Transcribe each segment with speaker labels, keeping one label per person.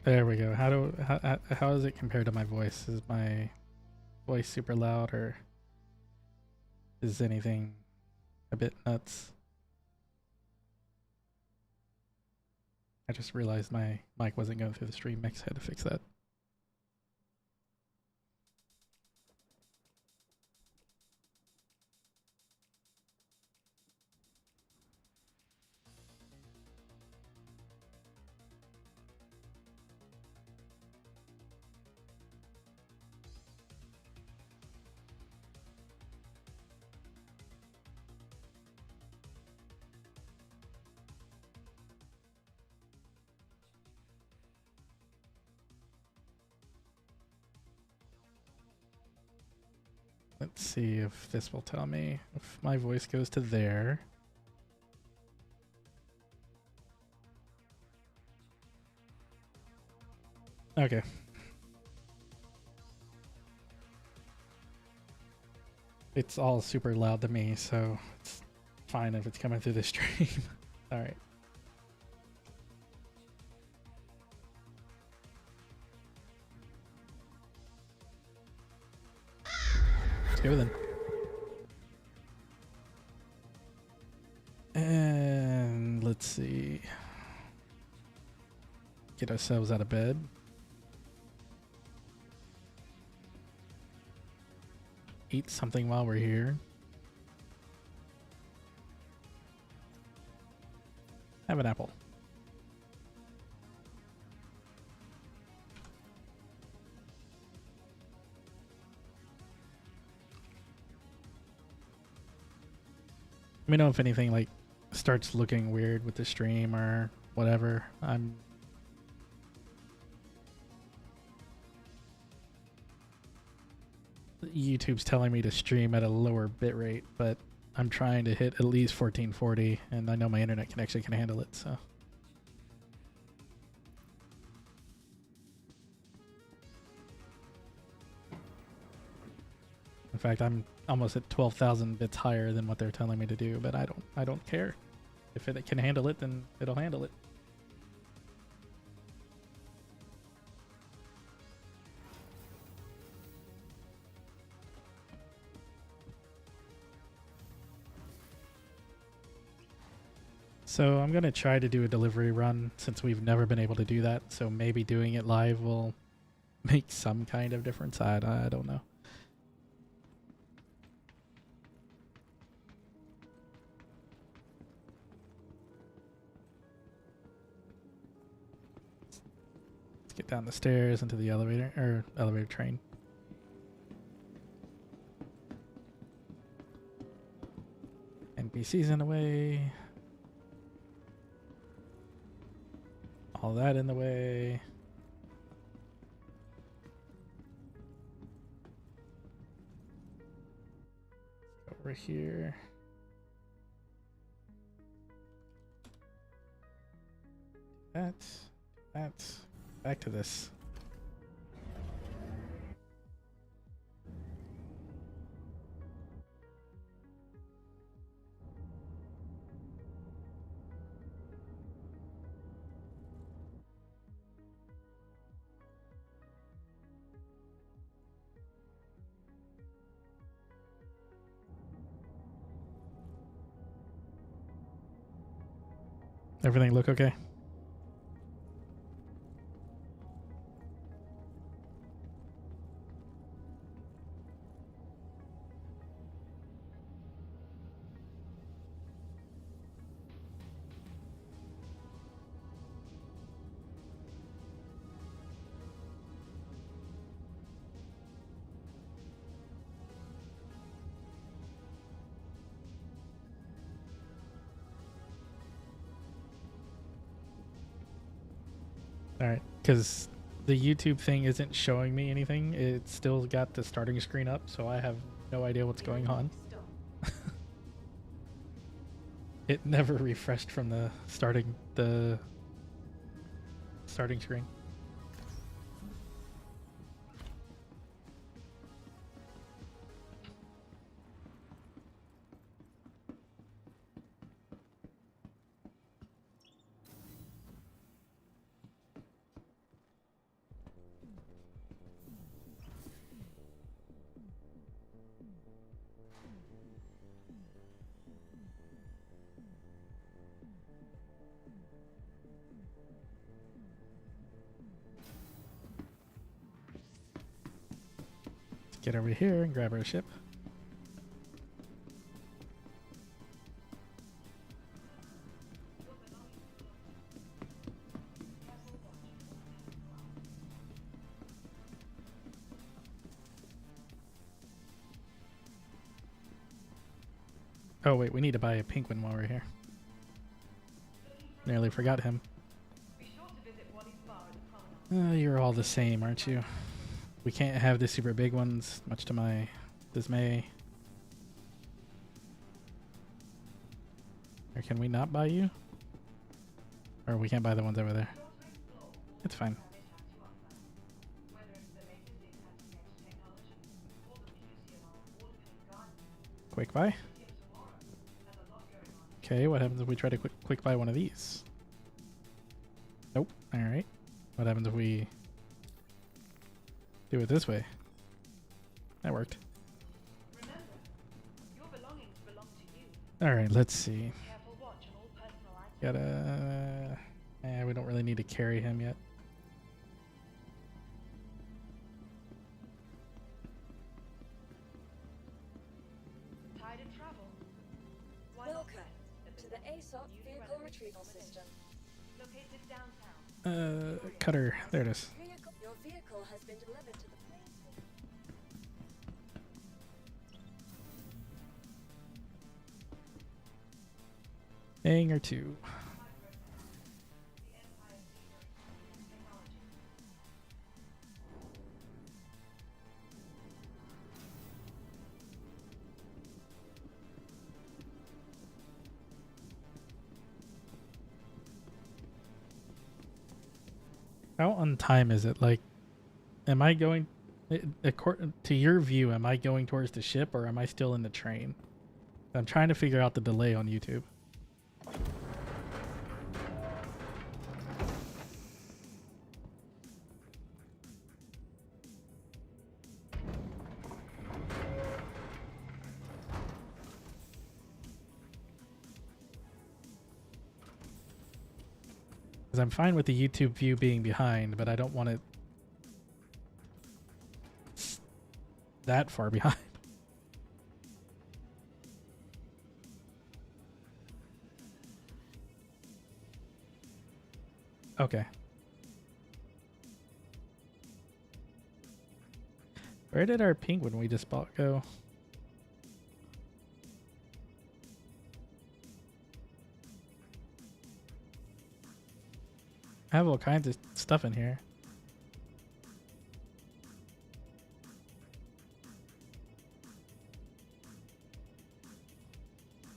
Speaker 1: There we go. How does it compare to my voice? Is my voice super loud, or is anything a bit nuts? I just realized my mic wasn't going through the stream mix. I had to fix that. Let's see if this will tell me if my voice goes to there. Okay. It's all super loud to me, so it's fine if it's coming through the stream. All right. Let's go then. And let's see. Get ourselves out of bed. Eat something while we're here. Have an apple. Let me know if anything like starts looking weird with the stream or whatever. YouTube's telling me to stream at a lower bitrate, but I'm trying to hit at least 1440, and I know my internet connection can handle it, so. In fact, I'm almost at 12,000 bits higher than what they're telling me to do, but I don't care. If it can handle it, then it'll handle it. So I'm going to try to do a delivery run since we've never been able to do that. So maybe doing it live will make some kind of difference. I don't know. Let's get down the stairs into the elevator, or elevator train. NPCs in the way. All that in the way. Over here. That's back to this. Everything look okay? All right, because the YouTube thing isn't showing me anything. It's still got the starting screen up, so I have no idea what's going on. It never refreshed from the starting screen. Get over here and grab our ship. Oh wait, we need to buy a pink one while we're here. Nearly forgot him. You're all the same, aren't you? We can't have the super big ones, much to my dismay. Or can we not buy you? Or we can't buy the ones over there. It's fine. Quick buy? Okay, what happens if we try to quick buy one of these? Nope. Alright. What happens if we do it this way? That worked. Alright, let's see. Gotta... we don't really need to carry him yet.
Speaker 2: Welcome to the ASOP vehicle retrieval system. Located downtown.
Speaker 1: Cutter. There it is.
Speaker 2: Your vehicle has been delivered to the plane.
Speaker 1: Hangar 2. How on time is it? Like, am I going, according to your view, am I going towards the ship or am I still in the train? I'm trying to figure out the delay on YouTube. Because I'm fine with the YouTube view being behind, but I don't want it that far behind. Okay. Where did our penguin we just bought go? I have all kinds of stuff in here.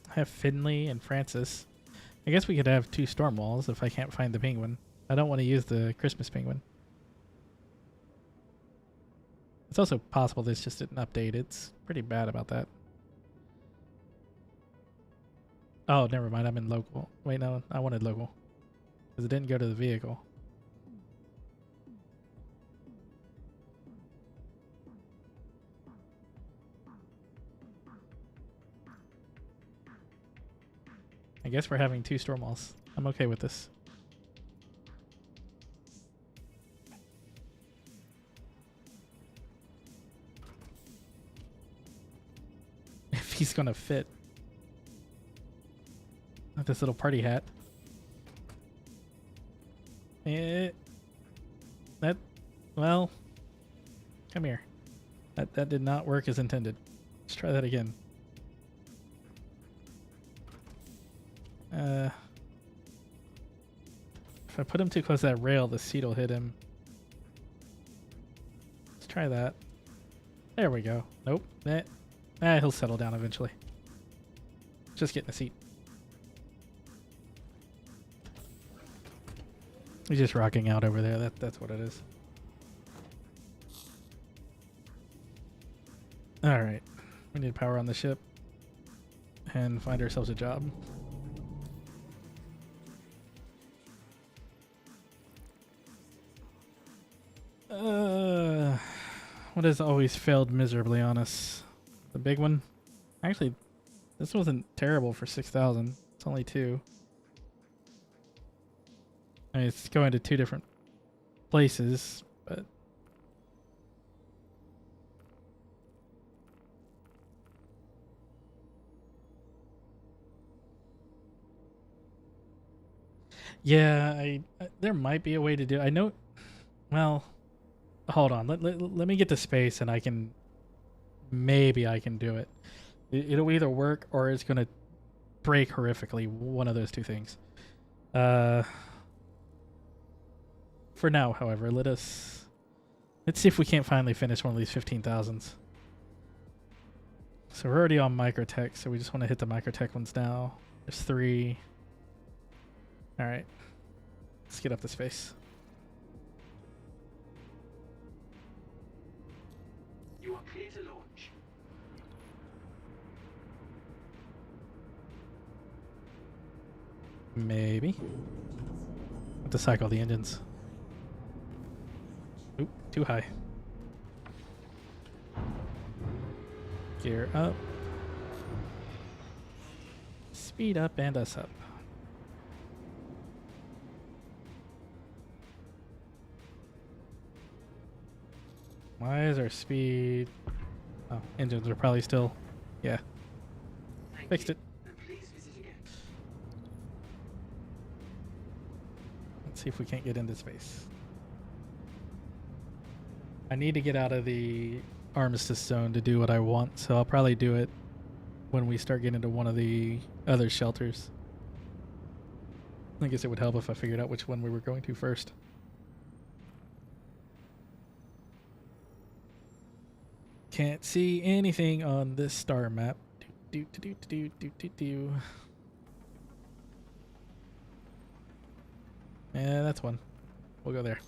Speaker 1: I have Finley and Francis. I guess we could have 2 storm walls if I can't find the penguin. I don't want to use the Christmas penguin. It's also possible this just didn't update. It's pretty bad about that. Oh, never mind. I'm in local. Wait, no. I wanted local. Because it didn't go to the vehicle. I guess we're having 2 storm walls. I'm okay with this. If he's gonna fit. With this little party hat. Well, come here. That did not work as intended. Let's try that again. If I put him too close to that rail, the seat will hit him. Let's try that. There we go. Nope. He'll settle down eventually. Just get in the seat. He's just rocking out over there. That's what it is. Alright. We need power on the ship. And find ourselves a job. What has always failed miserably on us? The big one? Actually, this wasn't terrible for 6,000. It's only 2. I mean, it's going to 2 different places, but... Yeah, there might be a way to do it. I know... Well... Hold on, let me get to space and I can... Maybe I can do it. It'll either work or it's going to break horrifically. One of those 2 things. For now, however, let's see if we can't finally finish one of these 15,000s. So we're already on Microtech, so we just want to hit the Microtech ones now. There's 3. Alright. Let's get up to space.
Speaker 3: You are clear to launch.
Speaker 1: Maybe. Have to cycle the engines. Oop, too high. Gear up. Speed up and us up. Why is our speed... Oh, engines are probably still... Yeah. Fixed it.
Speaker 3: Please visit again.
Speaker 1: Let's see if we can't get into space. I need to get out of the armistice zone to do what I want, so I'll probably do it when we start getting into one of the other shelters. I guess it would help if I figured out which one we were going to first. Can't see anything on this star map. Yeah, that's one. We'll go there.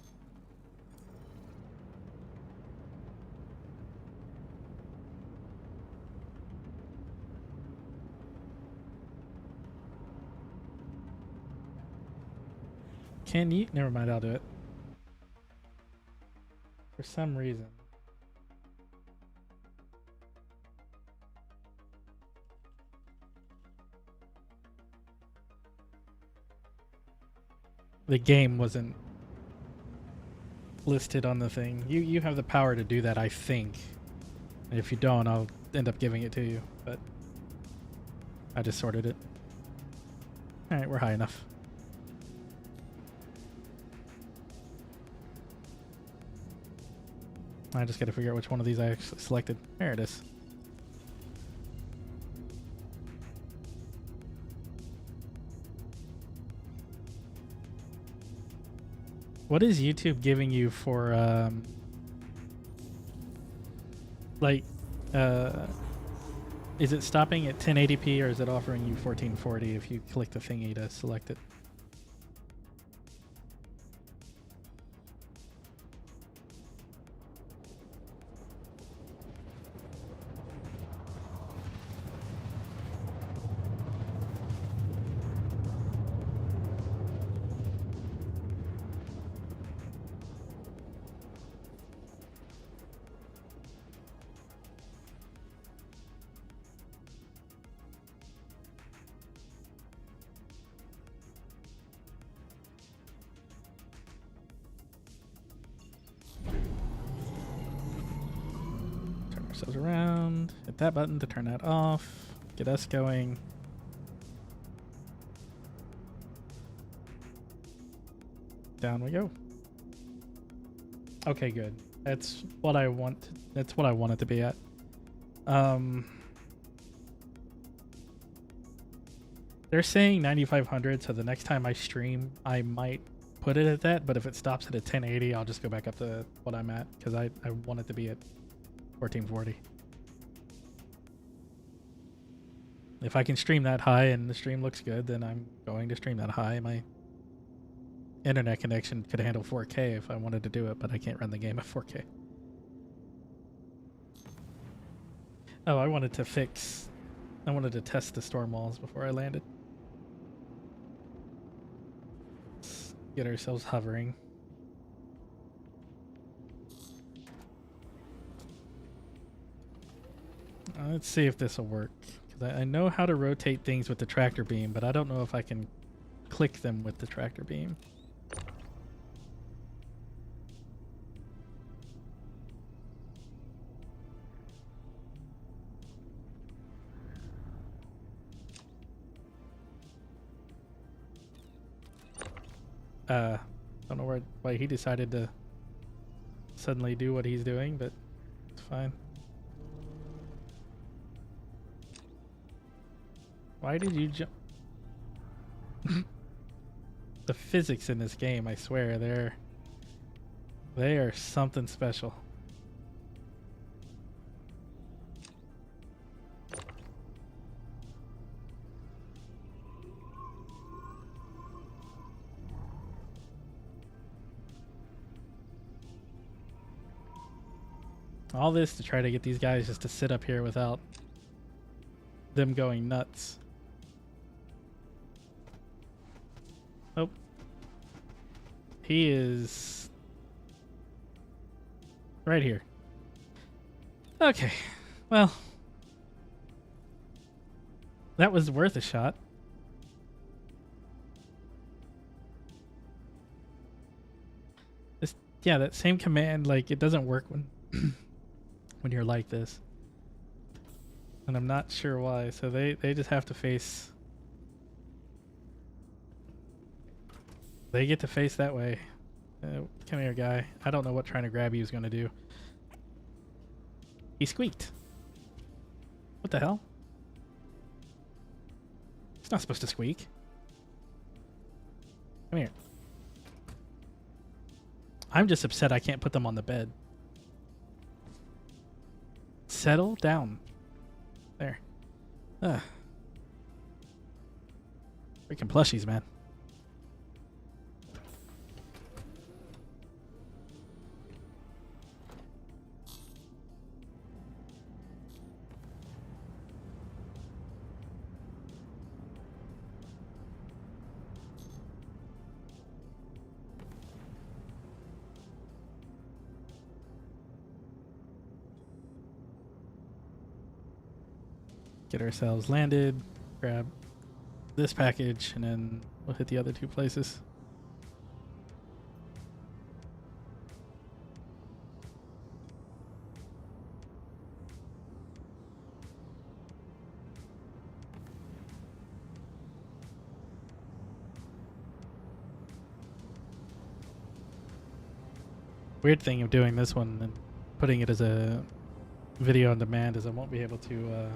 Speaker 1: Can you? Never mind, I'll do it. For some reason. The game wasn't listed on the thing. You have the power to do that, I think. And if you don't, I'll end up giving it to you. But I just sorted it. Alright, we're high enough. I just got to figure out which one of these I actually selected. There it is. What is YouTube giving you for like is it stopping at 1080p or is it offering you 1440 if you click the thingy to select it? Turn ourselves around, hit that button to turn that off, get us going. Down we go. Okay, good. That's what I want. That's what I want it to be at. They're saying 9500, so the next time I stream, I might put it at that. But if it stops at a 1080, I'll just go back up to what I'm at because I want it to be at 1440. If I can stream that high and the stream looks good, then I'm going to stream that high. My internet connection could handle 4K if I wanted to do it, but I can't run the game at 4K. Oh, I wanted to test the storm walls before I landed. Let's get ourselves hovering. Let's see if this will work. Because I know how to rotate things with the tractor beam, but I don't know if I can click them with the tractor beam. Don't know why he decided to suddenly do what he's doing, but it's fine. Why did you jump? The physics in this game, I swear, they are something special. All this to try to get these guys just to sit up here without them going nuts. Oh. He is right here. Okay. Well, that was worth a shot. Yeah, that same command, like, it doesn't work when when you're like this. And I'm not sure why. So they just have to face... They get to face that way. Come here, guy. I don't know what trying to grab you is going to do. He squeaked. What the hell? It's not supposed to squeak. Come here. I'm just upset I can't put them on the bed. Settle down. There. Freaking plushies, man. Get ourselves landed, grab this package, and then we'll hit the other two places. Weird thing of doing this one putting it as a video on demand is I won't be able to.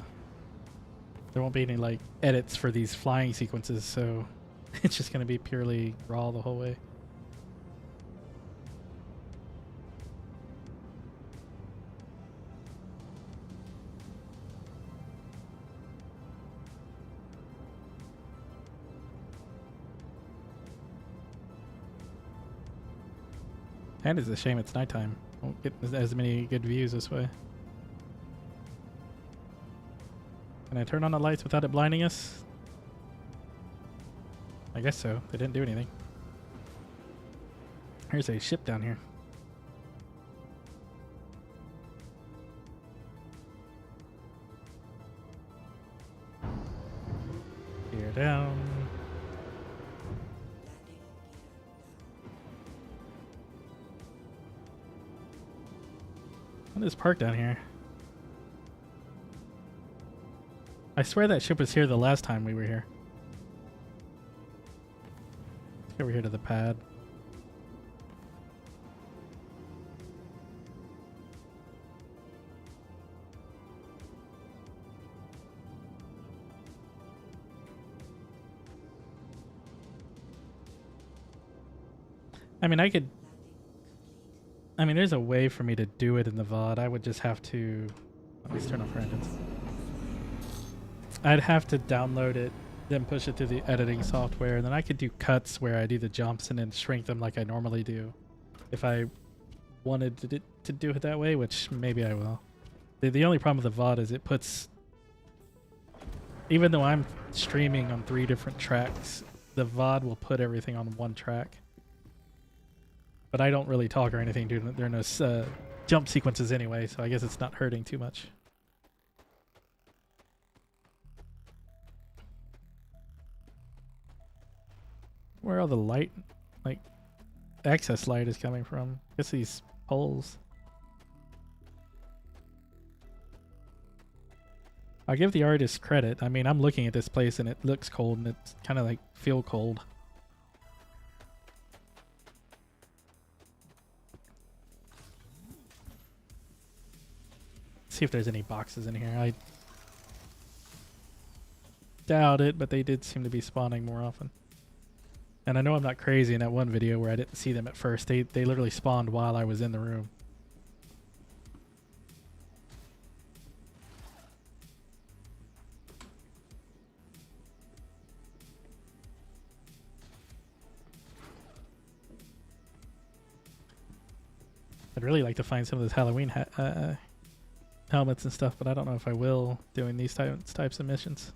Speaker 1: There won't be any like edits for these flying sequences, so it's just gonna be purely raw the whole way. And it's a shame it's nighttime. Won't get as many good views this way. Can I turn on the lights without it blinding us? I guess so. They didn't do anything. There's a ship down here. Gear down. What is parked down here? I swear that ship was here the last time we were here. Let's go over here to the pad. I mean, there's a way for me to do it in the VOD. I would just have to... Let's turn off randoms. I'd have to download it, then push it through the editing software, and then I could do cuts where I do the jumps and then shrink them like I normally do. If I wanted to do it that way, which maybe I will. The only problem with the VOD is it puts... Even though I'm streaming on 3 different tracks, the VOD will put everything on one track. But I don't really talk or anything during those jump sequences anyway, so I guess it's not hurting too much. Where all the light, like, excess light is coming from? I guess these poles. I'll give the artist credit. I mean, I'm looking at this place and it looks cold and it's kind of like feel cold. See if there's any boxes in here. I doubt it, but they did seem to be spawning more often. And I know I'm not crazy in that one video where I didn't see them at first. They literally spawned while I was in the room. I'd really like to find some of those Halloween helmets and stuff, but I don't know if I will doing these types of missions.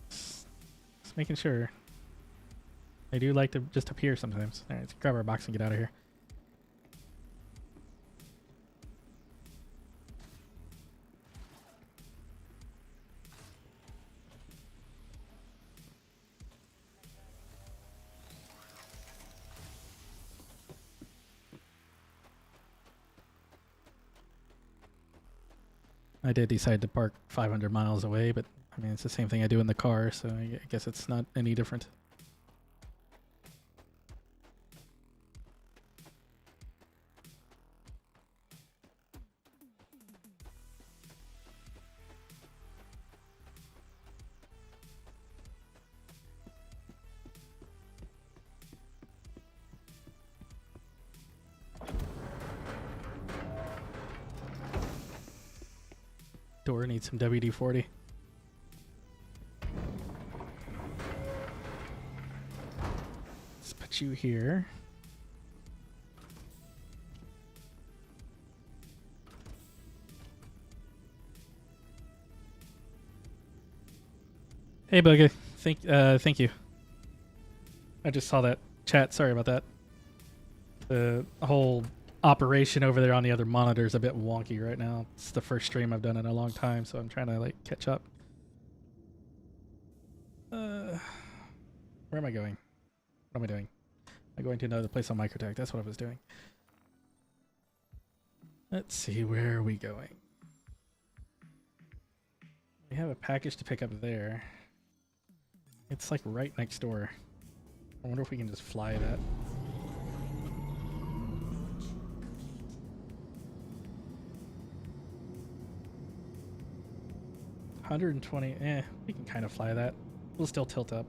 Speaker 1: Just making sure. They do like to just appear sometimes. Alright, let's grab our box and get out of here. I did decide to park 500 miles away, but I mean, it's the same thing I do in the car, so I guess it's not any different. Door needs some WD-40. Let's put you here. Hey, Buggy. Thank you. I just saw that chat. Sorry about that. The whole operation over there on the other monitor is a bit wonky right now. It's the first stream I've done in a long time, so I'm trying to like catch up. Where am I going? What am I doing? I'm going to another place on Microtech. That's what I was doing. Let's see, where are we going? We have a package to pick up there. It's like right next door. I wonder if we can just fly that. 120. We can kind of fly that. We'll still tilt up.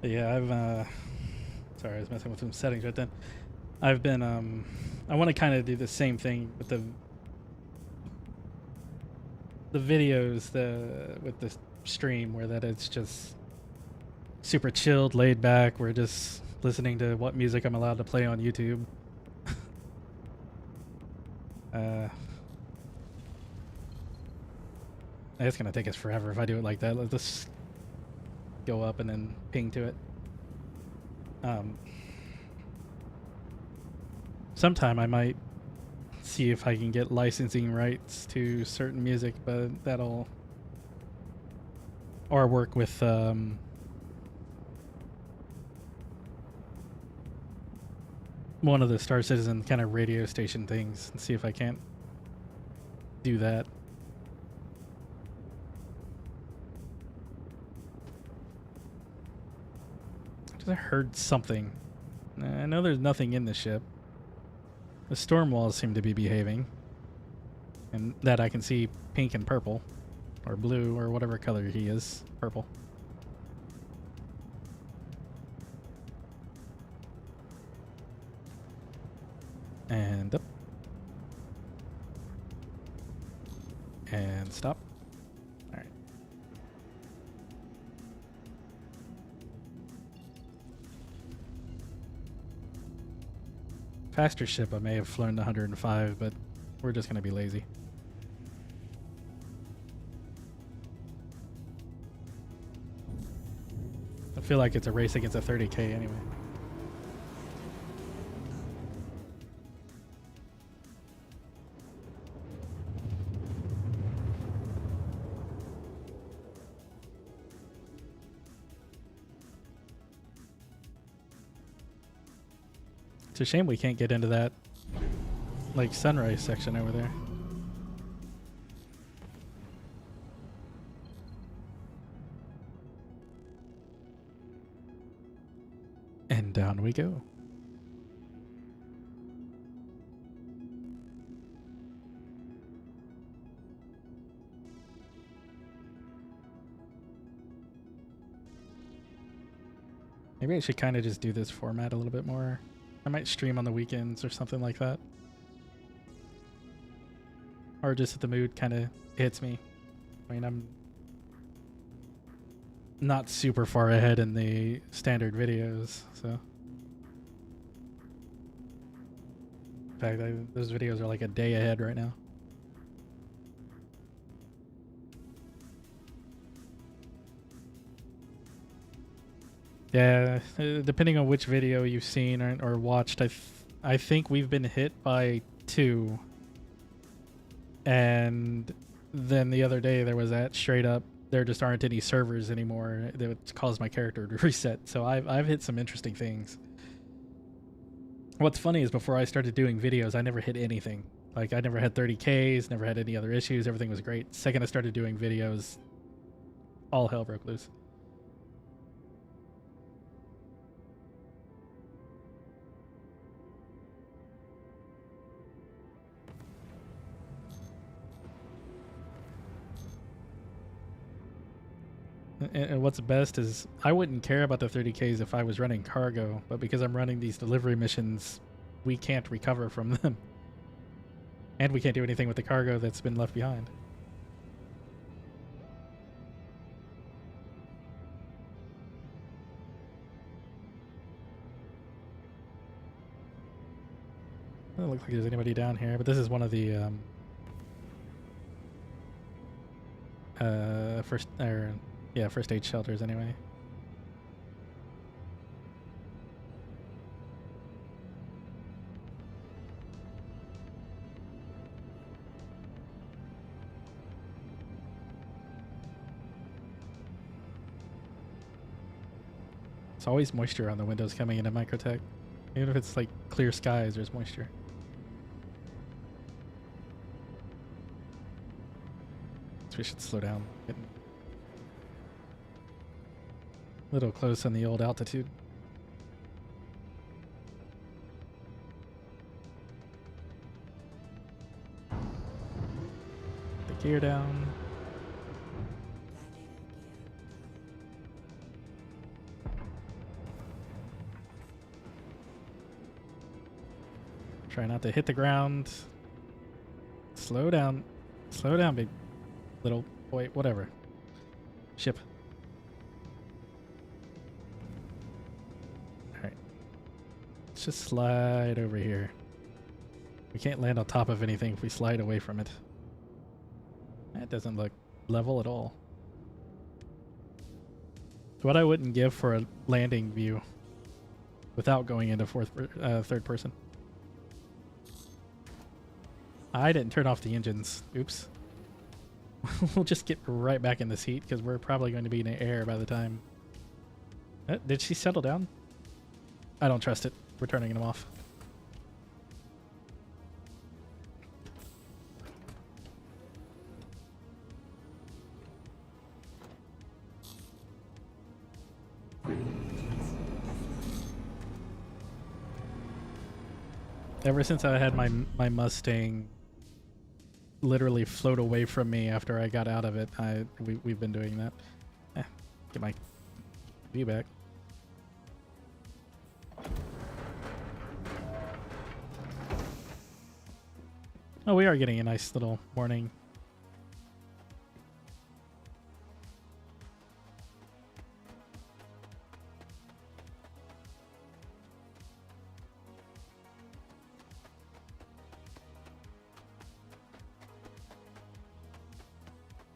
Speaker 1: Yeah, sorry, I was messing with some settings right then. I've been I want to kind of do the same thing with the videos with the stream, where that it's just super chilled, laid back. We're just listening to what music I'm allowed to play on YouTube. It's gonna take us forever if I do it like that. Let's just go up and then ping to it. Sometime I might see if I can get licensing rights to certain music, but that'll, or work with one of the Star Citizen kind of radio station things and see if I can't do that. I heard something. I know there's nothing in the ship. The storm walls seem to be behaving. And that I can see pink and purple. Or blue, or whatever color he is. Purple. And up. And stop. Alright. Faster ship, I may have flown to 105, but we're just going to be lazy. I feel like it's a race against a 30K anyway. It's a shame we can't get into that, like, sunrise section over there. And down we go. Maybe I should kind of just do this format a little bit more. I might stream on the weekends or something like that. Or just if the mood kind of hits me. I mean, I'm not super far ahead in the standard videos, so. In fact, those videos are like a day ahead right now. Yeah, depending on which video you've seen or watched, I think we've been hit by 2. And then the other day there was that straight up, there just aren't any servers anymore that caused my character to reset. So I've hit some interesting things. What's funny is before I started doing videos, I never hit anything. Like, I never had 30Ks, never had any other issues. Everything was great. Second I started doing videos, all hell broke loose. And what's best is I wouldn't care about the 30Ks if I was running cargo, but because I'm running these delivery missions, we can't recover from them. And we can't do anything with the cargo that's been left behind. It look like there's anybody down here, but this is one of the first aid shelters anyway. There's always moisture on the windows coming into Microtech. Even if it's like clear skies, there's moisture. So we should slow down. Getting a little close on the old altitude. The gear down. Try not to hit the ground. Slow down. Slow down, big little boy. Whatever. Ship. Alright. Let's just slide over here. We can't land on top of anything if we slide away from it. That doesn't look level at all. What I wouldn't give for a landing view without going into third person. I didn't turn off the engines. Oops. We'll just get right back in this heat because we're probably going to be in the air by the time. Did she settle down? I don't trust it. We're turning them off. Ever since I had my Mustang literally float away from me after I got out of it, we've been doing that. Get my view back. Oh, we are getting a nice little morning.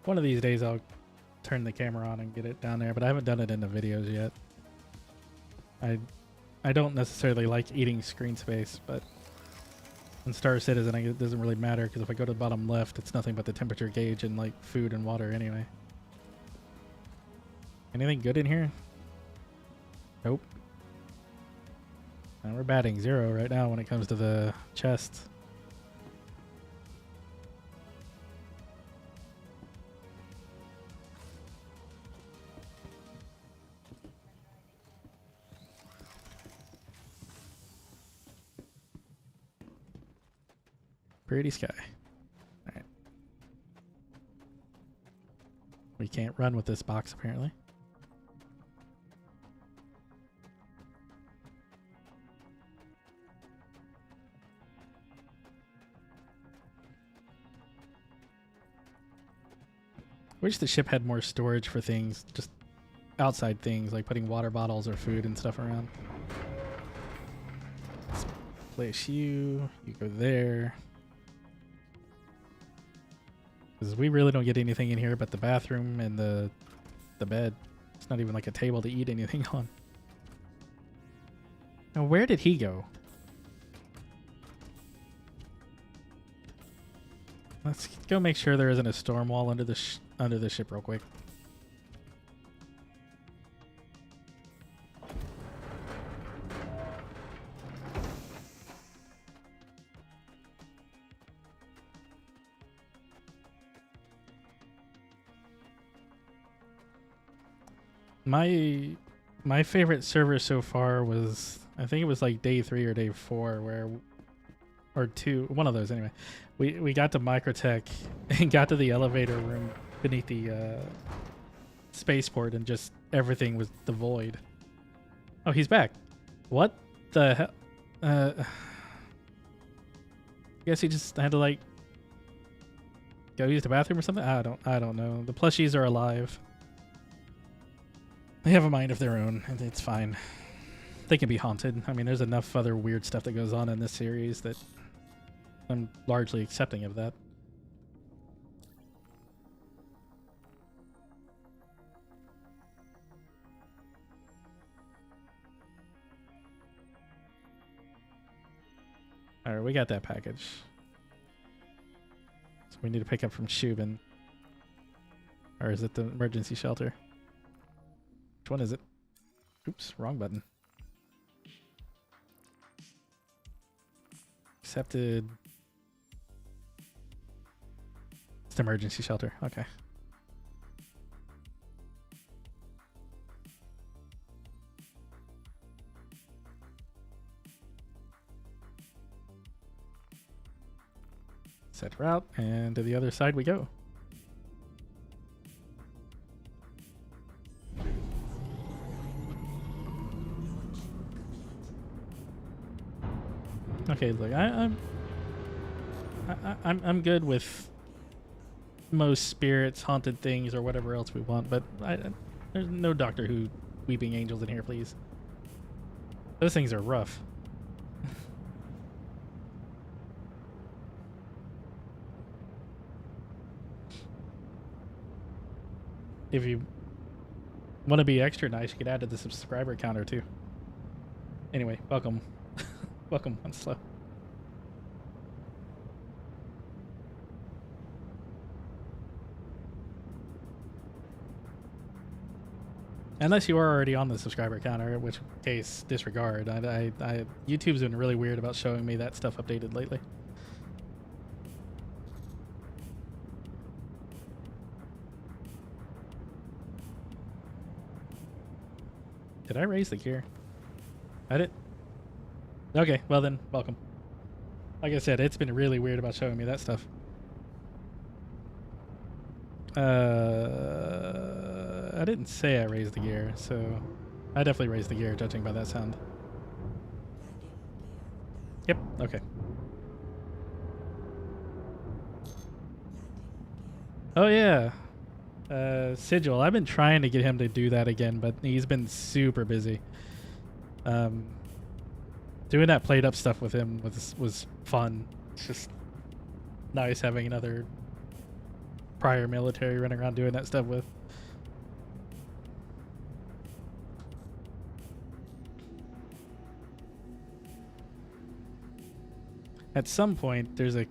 Speaker 1: One of these days I'll turn the camera on and get it down there, but I haven't done it in the videos yet. I don't necessarily like eating screen space, but in Star Citizen it doesn't really matter because if I go to the bottom left, it's nothing but the temperature gauge and like food and water anyway. Anything good in here? Nope. And we're batting 0 right now when it comes to the chest. Pretty sky. Alright. We can't run with this box apparently. Wish the ship had more storage for things, just outside things like putting water bottles or food and stuff around. Let's place you go there. Because we really don't get anything in here but the bathroom and the bed. It's not even like a table to eat anything on. Now where did he go? Let's go make sure there isn't a storm wall under the ship real quick. My favorite server so far was, I think it was like day 3 or day 4 or 2, one of those anyway. We got to Microtech and got to the elevator room beneath the spaceport and just everything was devoid. Oh, he's back. What the hell? I guess he just had to like go use the bathroom or something. I don't know. The plushies are alive. They have a mind of their own, and it's fine. They can be haunted. I mean, there's enough other weird stuff that goes on in this series that I'm largely accepting of that. Alright, we got that package. So we need to pick up from Shubin. Or is it the emergency shelter? Which one is it? Oops, wrong button. Accepted. It's the emergency shelter. Okay. Set route, and to the other side we go. Okay, look, I'm good with most spirits, haunted things, or whatever else we want, but there's no Doctor Who weeping angels in here, please. Those things are rough. If you want to be extra nice, you could add to the subscriber counter too. Anyway, welcome. Welcome, Winslow. Unless you are already on the subscriber counter, in which case, disregard. YouTube's been really weird about showing me that stuff updated lately. Did I raise the gear? I did. Okay, well then, welcome. Like I said, it's been really weird about showing me that stuff. I didn't say I raised the gear, so I definitely raised the gear, judging by that sound. Yep, okay. Oh yeah. Sigil, I've been trying to get him to do that again, but he's been super busy. Doing that played up stuff with him was fun. It's just nice having another prior military running around doing that stuff with. At some point, there's a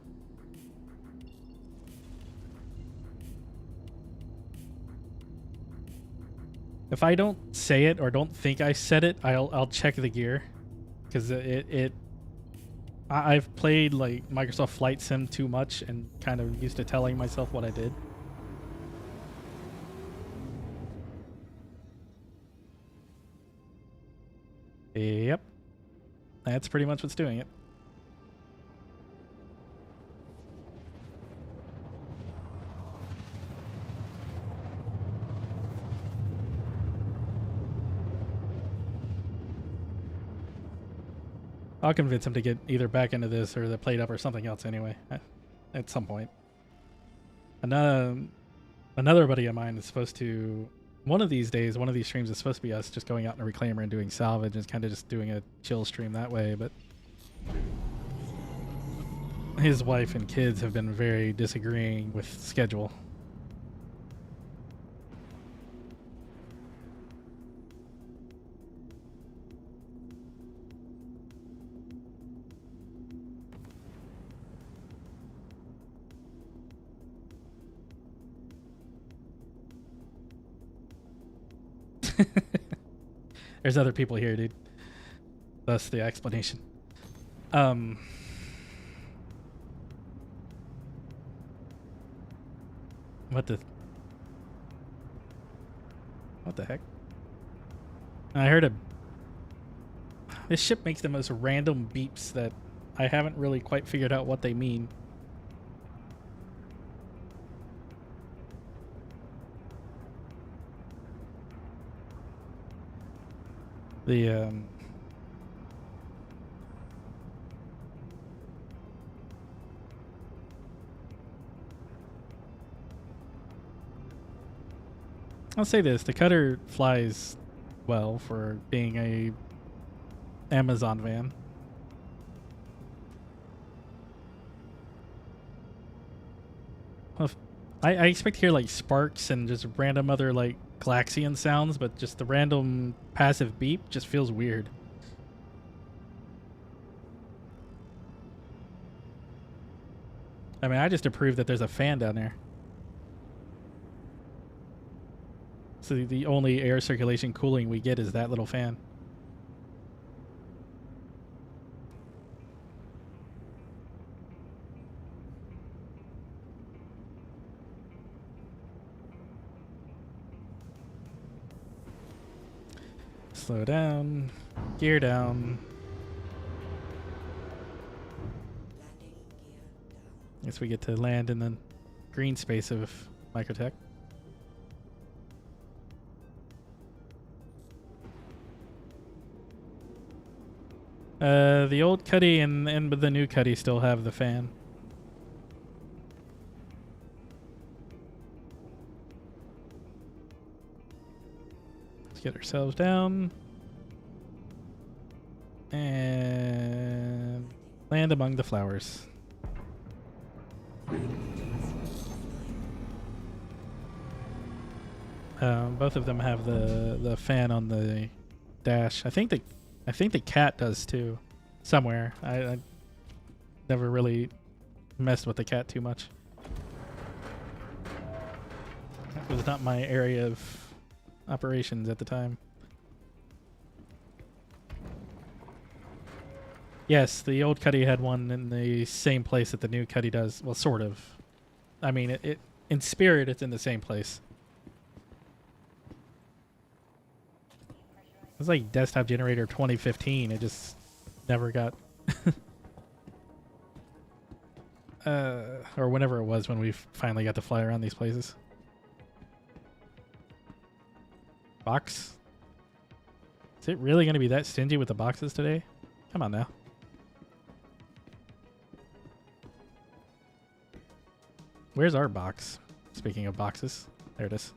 Speaker 1: if I don't say it or don't think I said it, I'll check the gear, because I've played like Microsoft Flight Sim too much and kind of used to telling myself what I did. Yep, that's pretty much what's doing it. I'll convince him to get either back into this or the plate up or something else anyway, at some point. Another buddy of mine is supposed to, one of these streams is supposed to be us just going out in a reclaimer and doing salvage and kind of just doing a chill stream that way, but his wife and kids have been very disagreeing with schedule. There's other people here, dude. That's the explanation. What the heck? I heard this ship makes the most random beeps that I haven't really quite figured out what they mean. I'll say this, the cutter flies well for being a Amazon van. I expect to hear like sparks and just random other like Galaxian sounds, but just the random passive beep just feels weird. I mean, I just approve that there's a fan down there. So the only air circulation cooling we get is that little fan. Slow down, gear down. Guess we get to land in the green space of Microtech. The old Cuddy and the new Cuddy still have the fan. Let's get ourselves down and land among the flowers. Both of them have the fan on the dash. I think the cat does too, somewhere. I never really messed with the cat too much. That was not my area of operations at the time. Yes, the old Cuddy had one in the same place that the new Cuddy does. Well, sort of. I mean, it in spirit, it's in the same place. It was like Desktop Generator 2015. It just never got... or whenever it was when we finally got to fly around these places. Box? Is it really going to be that stingy with the boxes today? Come on now. Where's our box? Speaking of boxes. There it is.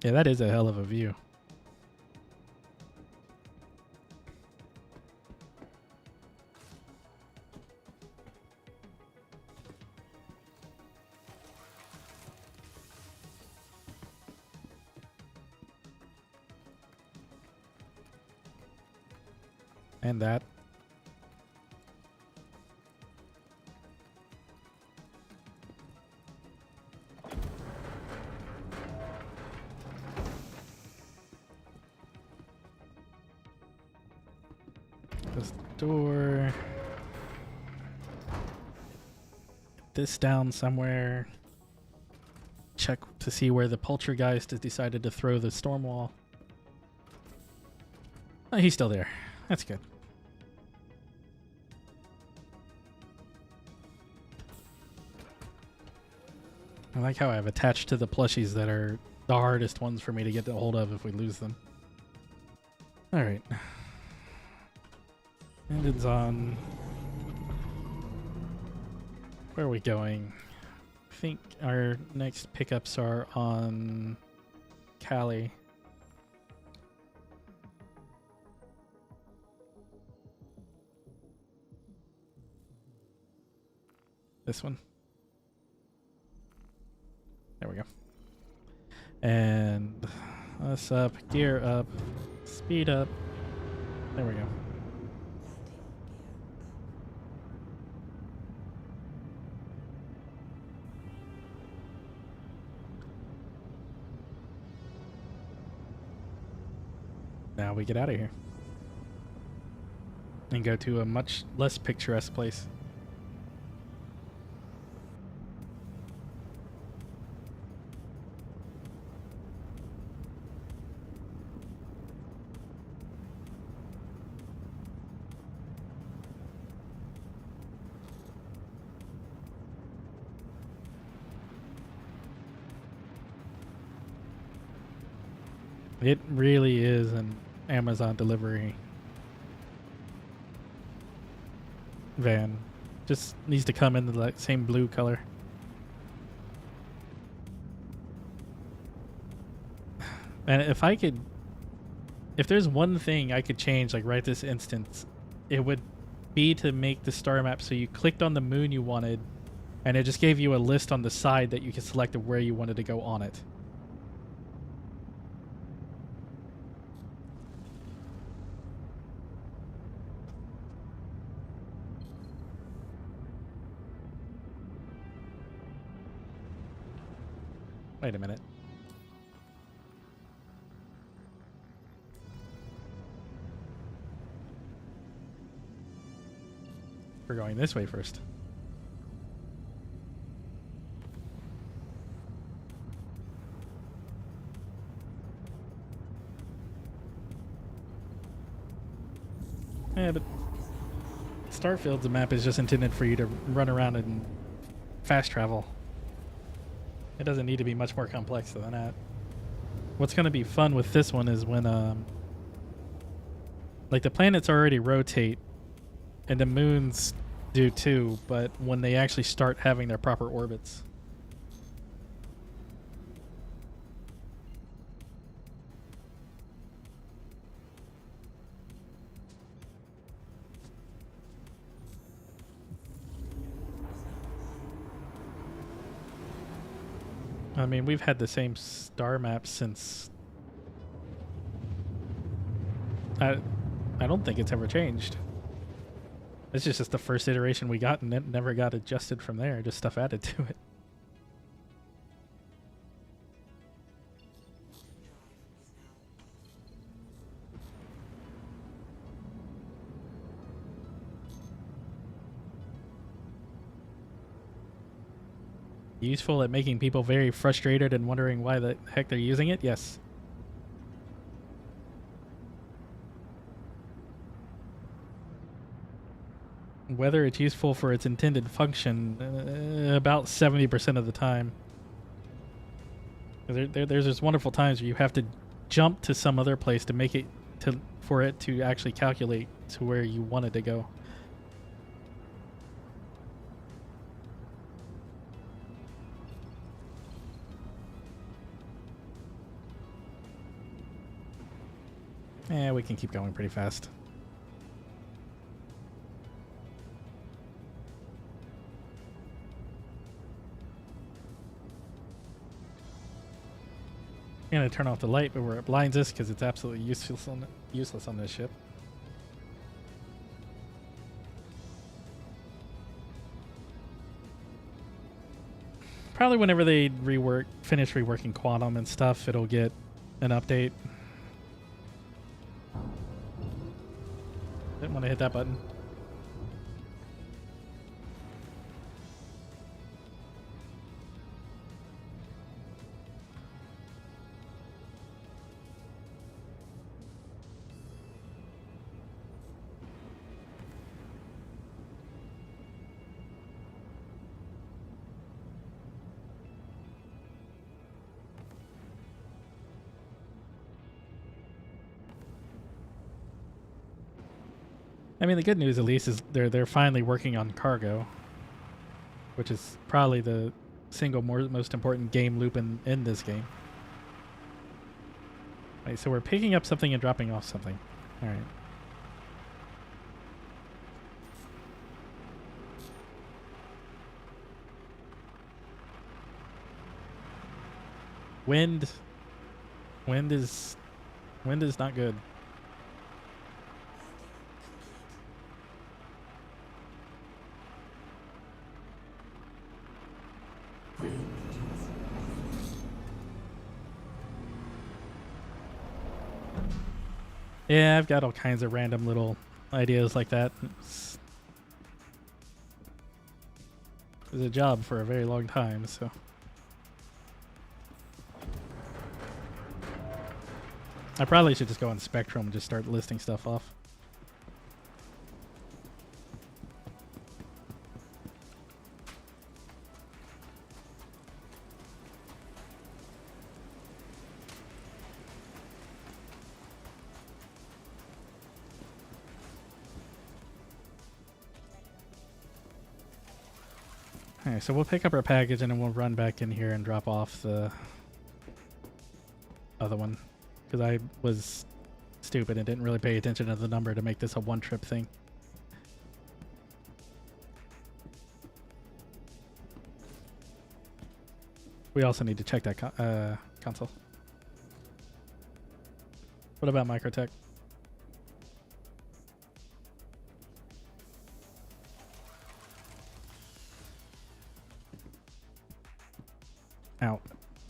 Speaker 1: Yeah, that is a hell of a view. And that. This door. Get this down somewhere. Check to see where the poltergeist has decided to throw the storm wall. Oh, he's still there. That's good. I like how I've attached to the plushies that are the hardest ones for me to get a hold of if we lose them. Alright. Engines on. Where are we going? I think our next pickups are on Cali. This one. There we go. And us up, gear up, speed up. There we go. Now we get out of here and go to a much less picturesque place. It really is an Amazon delivery van. Just needs to come in the like same blue color. And if there's one thing I could change like right this instant it would be to make the star map so you clicked on the moon you wanted, and it just gave you a list on the side that you could select of where you wanted to go on it. Wait a minute. We're going this way first. Yeah, but Starfield's map is just intended for you to run around and fast travel. It doesn't need to be much more complex than that. What's going to be fun with this one is when, like, the planets already rotate, and the moons do too, but when they actually start having their proper orbits. I mean, we've had the same star map since... I don't think it's ever changed. This is just the first iteration we got, and it never got adjusted from there. Just stuff added to it. Useful at making people very frustrated and wondering why the heck they're using it? Yes. Whether it's useful for its intended function, about 70% of the time. There's this wonderful times where you have to jump to some other place to make it for it to actually calculate to where you wanted to go. Yeah, we can keep going pretty fast. I'm gonna turn off the light, but where it blinds us because it's absolutely useless on this ship. Probably whenever they finish reworking Quantum and stuff, it'll get an update. Didn't want to hit that button. I mean, the good news at least is they're finally working on cargo, which is probably the single most important game loop in this game. Right, so we're picking up something and dropping off something. All right. Wind is not good. Yeah, I've got all kinds of random little ideas like that. It's a job for a very long time, so. I probably should just go on Spectrum and just start listing stuff off. Alright, so we'll pick up our package and then we'll run back in here and drop off the other one. Because I was stupid and didn't really pay attention to the number to make this a one-trip thing. We also need to check that console. What about Microtech? Out.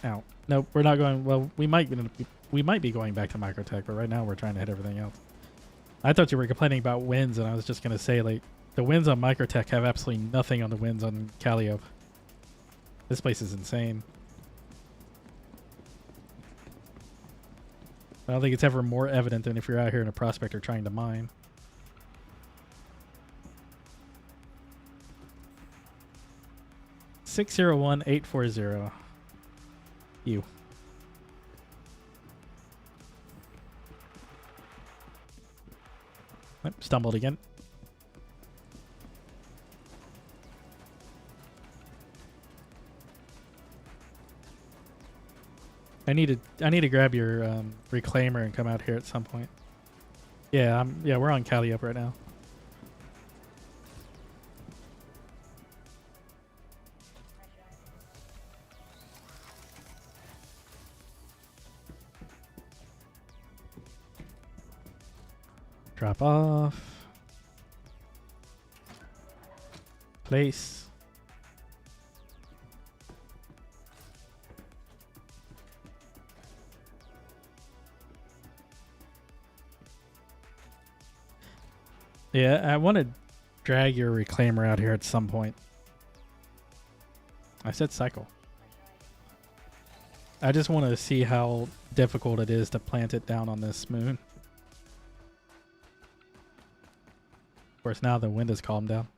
Speaker 1: Out. Nope, we're not going. Well, we might be going back to Microtech, but right now we're trying to hit everything else. I thought you were complaining about wins, and I was just going to say, like, the wins on Microtech have absolutely nothing on the wins on Calliope. This place is insane. I don't think it's ever more evident than if you're out here in a prospector trying to mine. $601,840. You. Oh, stumbled again. I need to grab your reclaimer and come out here at some point. Yeah, we're on Calliope right now. Drop off. Place. Yeah, I want to drag your reclaimer out here at some point. I said cycle. I just want to see how difficult it is to plant it down on this moon. Of course, now the wind has calmed down.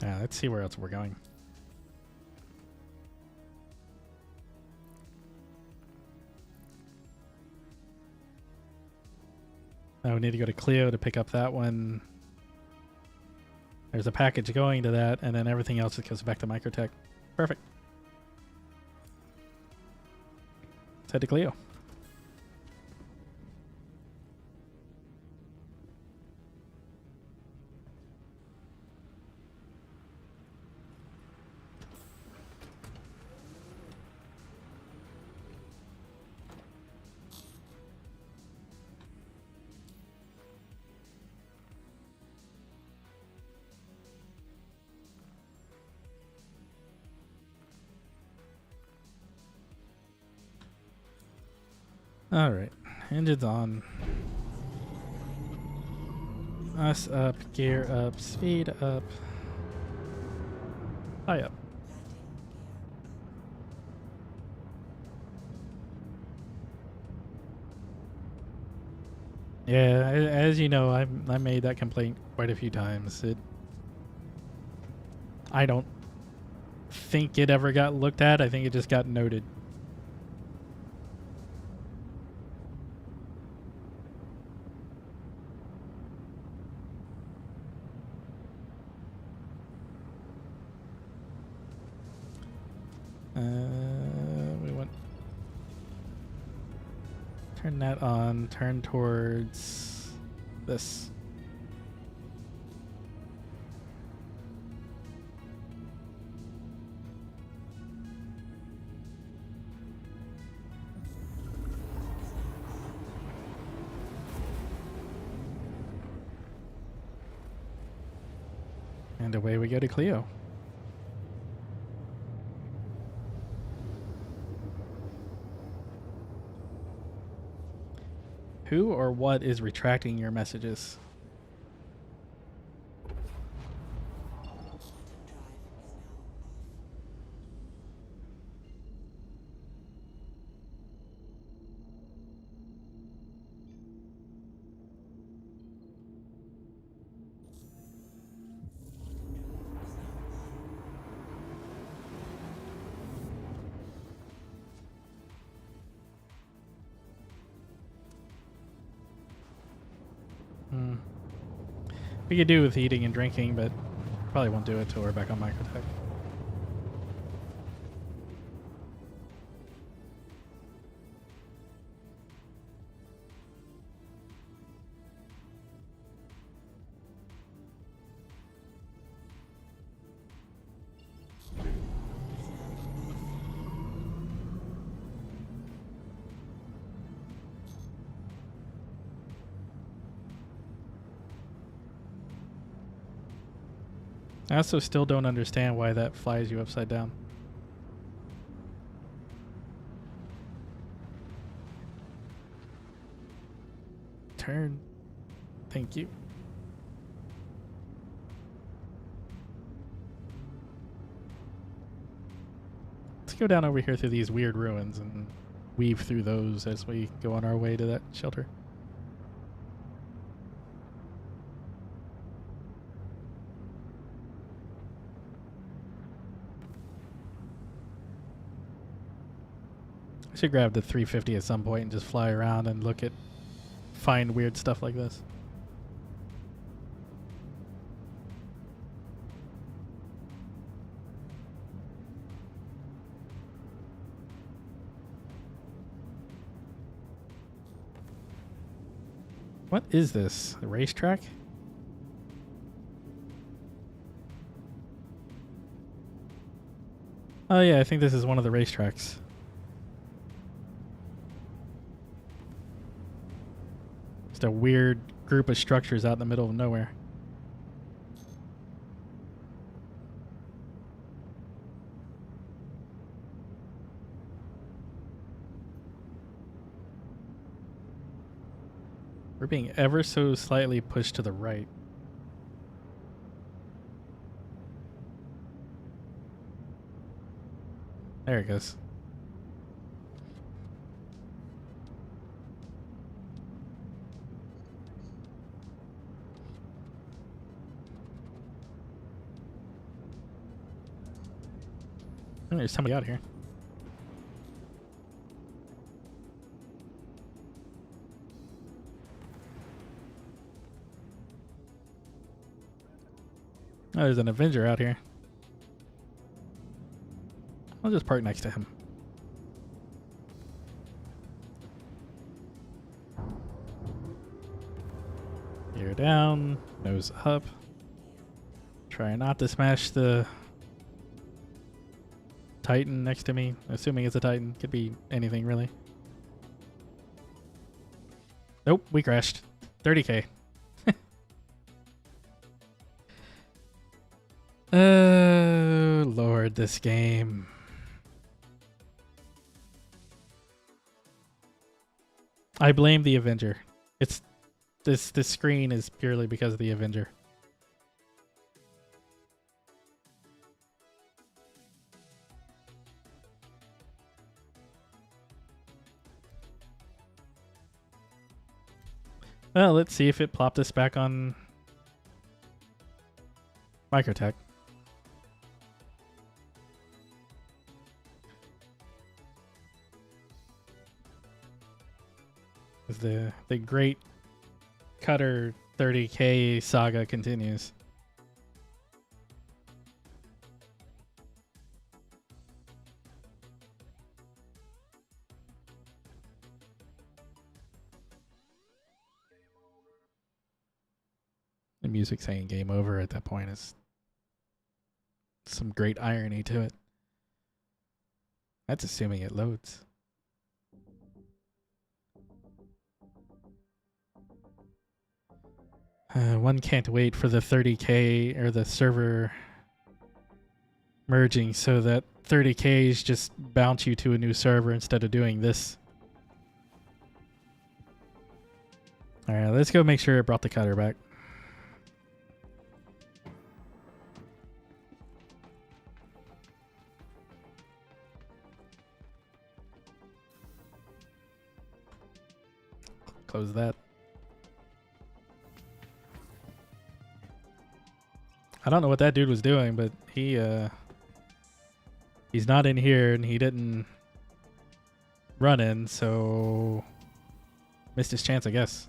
Speaker 1: Yeah, let's see where else we're going. Now we need to go to Clio to pick up that one. There's a package going to that, and then everything else just goes back to Microtech. Perfect. Let's head to Clio. All right, engines on. Us up, gear up, speed up. High up. Yeah, as you know, I made that complaint quite a few times. I don't think it ever got looked at. I think it just got noted. We want turn that on, turn towards this. And away we go to Clio. Who or what is retracting your messages? We could do with eating and drinking, but probably won't do it till we're back on Microtech. I also still don't understand why that flies you upside down. Turn. Thank you. Let's go down over here through these weird ruins and weave through those as we go on our way to that shelter. I should grab the 350 at some point and just fly around and find weird stuff like this. What is this? A racetrack? Oh yeah, I think this is one of the racetracks. Just a weird group of structures out in the middle of nowhere. We're being ever so slightly pushed to the right. There it goes. Oh, there's somebody out here. Oh, there's an Avenger out here. I'll just park next to him. Gear down, nose up. Try not to smash the Titan next to me, assuming it's a Titan. Could be anything, really. Nope, we crashed. 30K. Oh, Lord, this game. I blame the Avenger. It's this screen is purely because of the Avenger. Well, let's see if it plopped us back on Microtech. As the great Cutter 30K saga continues. The music saying game over at that point is some great irony to it. That's assuming it loads. One can't wait for the 30K or the server merging so that 30Ks just bounce you to a new server instead of doing this. Alright, let's go make sure it brought the cutter back. Close that. I don't know what that dude was doing, but he's not in here and he didn't run in, so missed his chance, I guess.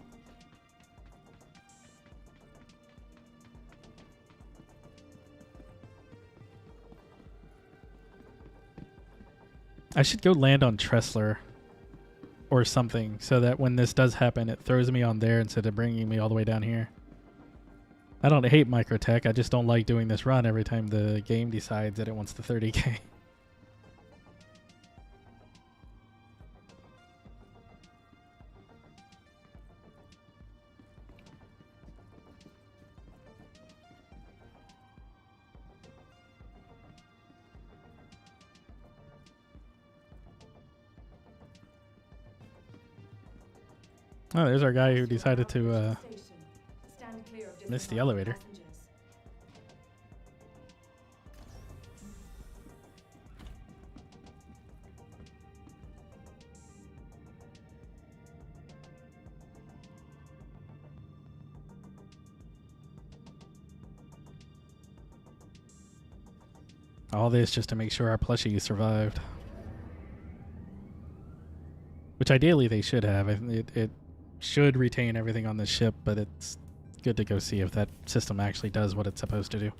Speaker 1: I should go land on Tressler or something so that when this does happen, it throws me on there instead of bringing me all the way down here. I don't hate Microtech, I just don't like doing this run every time the game decides that it wants the 30K. Oh, there's our guy who decided to miss the elevator. All this just to make sure our plushie survived. Which ideally they should have. It should retain everything on the ship, but it's good to go see if that system actually does what it's supposed to do.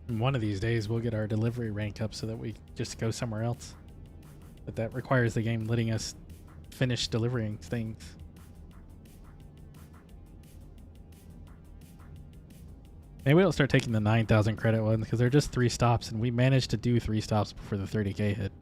Speaker 1: One of these days we'll get our delivery rank up so that we just go somewhere else. But that requires the game letting us finish delivering things. Maybe we'll start taking the 9,000 credit ones because they're just 3 stops and we managed to do 3 stops before the 30k hit.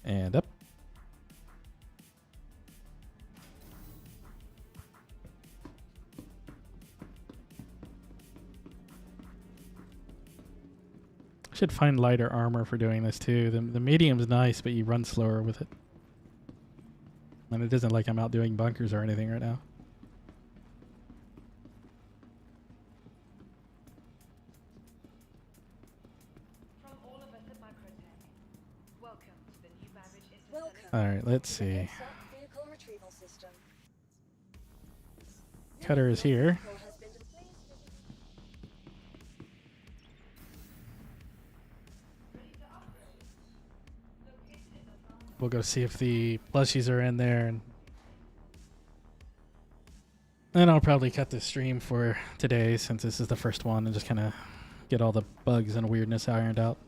Speaker 1: And up. Should find lighter armor for doing this too. The medium's nice, but you run slower with it. And it isn't like I'm out doing bunkers or anything right now. Alright, let's see. Cutter is here. We'll go see if the plushies are in there, and then I'll probably cut the stream for today since this is the first one and just kind of get all the bugs and weirdness ironed out.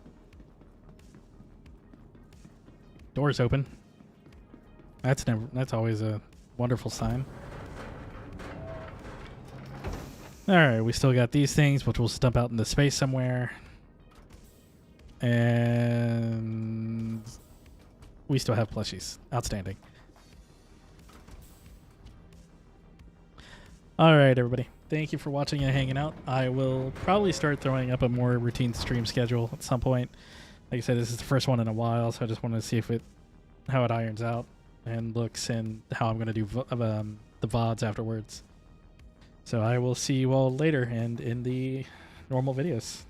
Speaker 1: Doors open. That's always a wonderful sign. Alright, we still got these things, which we'll stump out into space somewhere. And we still have plushies. Outstanding. Alright, everybody. Thank you for watching and hanging out. I will probably start throwing up a more routine stream schedule at some point. Like I said, this is the first one in a while, so I just wanted to see how it irons out and looks and how I'm going to do the VODs afterwards. So I will see you all later and in the normal videos.